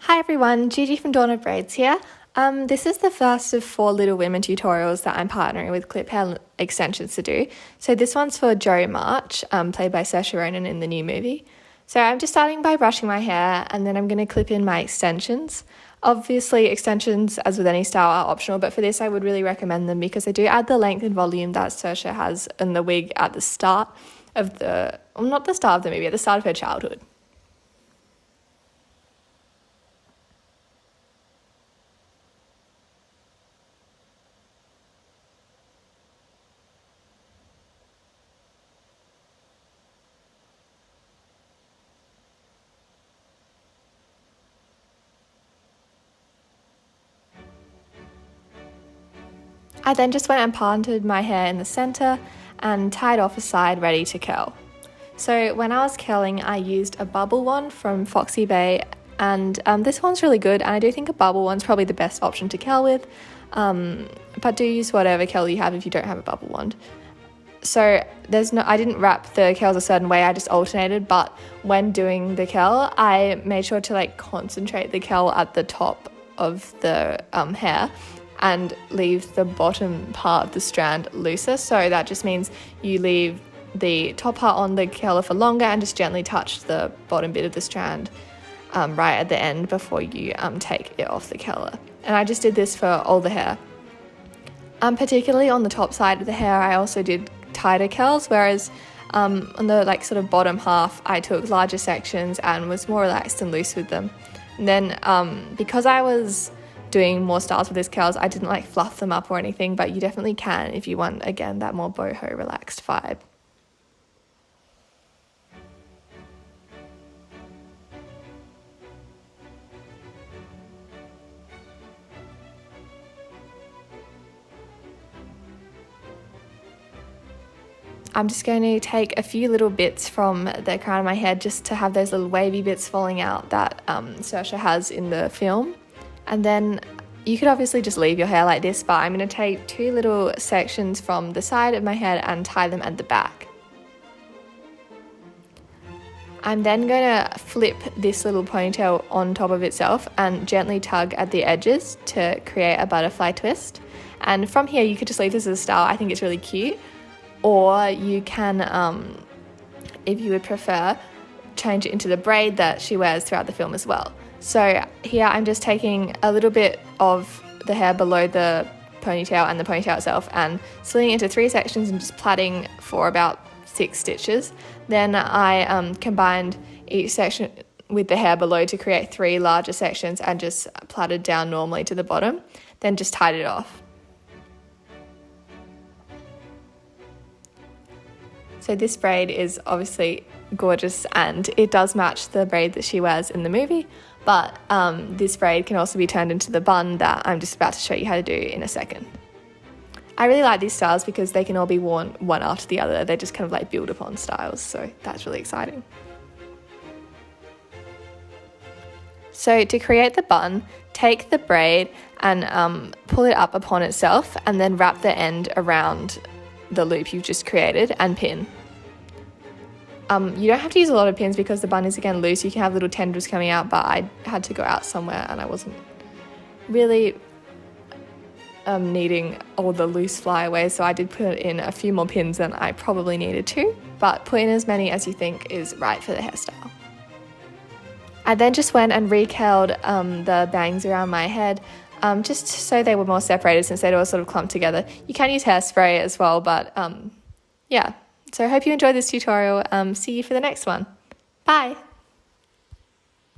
Hi everyone, Gigi from Dawn of Braids here. This is the first of 4 Little Women tutorials that I'm partnering with Cliphair Extensions to do. So this one's for Jo March, played by Saoirse Ronan in the new movie. So I'm just starting by brushing my hair and then I'm going to clip in my extensions. Obviously extensions, as with any style, are optional, but for this I would really recommend them because they do add the length and volume that Saoirse has in the wig at the start of the, well, not the start of the movie, at the start of her childhood. I then just went and parted my hair in the centre and tied off a side ready to curl. So when I was curling, I used a bubble wand from Foxy Bay, and this one's really good, and I do think a bubble wand's probably the best option to curl with, but do use whatever curl you have if you don't have a bubble wand. So I didn't wrap the curls a certain way, I just alternated, but when doing the curl, I made sure to concentrate the curl at the top of the hair and leave the bottom part of the strand looser. So that just means you leave the top part on the curler for longer and just gently touch the bottom bit of the strand right at the end before you take it off the curler. And I just did this for all the hair. Particularly on the top side of the hair, I also did tighter curls, whereas on the sort of bottom half, I took larger sections and was more relaxed and loose with them. And then because I was doing more styles with these curls, I didn't fluff them up or anything, but you definitely can if you want, again, that more boho relaxed vibe. I'm just going to take a few little bits from the crown of my head just to have those little wavy bits falling out that Saoirse has in the film. And then you could obviously just leave your hair like this, but I'm going to take 2 little sections from the side of my head and tie them at the back. I'm then going to flip this little ponytail on top of itself and gently tug at the edges to create a butterfly twist. And from here you could just leave this as a style. I think it's really cute. Or you can, if you would prefer, change it into the braid that she wears throughout the film as well. So here I'm just taking a little bit of the hair below the ponytail and the ponytail itself and slitting it into 3 sections and just plaiting for about 6 stitches. Then I combined each section with the hair below to create 3 larger sections and just plaited down normally to the bottom, then just tied it off. So this braid is obviously gorgeous and it does match the braid that she wears in the movie, but this braid can also be turned into the bun that I'm just about to show you how to do in a second. I really like these styles because they can all be worn one after the other. They're just kind of build upon styles, so that's really exciting. So to create the bun, take the braid and pull it up upon itself and then wrap the end around the loop you've just created and pin. You don't have to use a lot of pins because the bun is again loose. You can have little tendrils coming out, but I had to go out somewhere and I wasn't really needing all the loose flyaways, so I did put in a few more pins than I probably needed to, but put in as many as you think is right for the hairstyle. I then just went and recurled the bangs around my head just so they were more separated since they'd all sort of clumped together. You can use hairspray as well, but yeah. So I hope you enjoyed this tutorial. See you for the next one. Bye!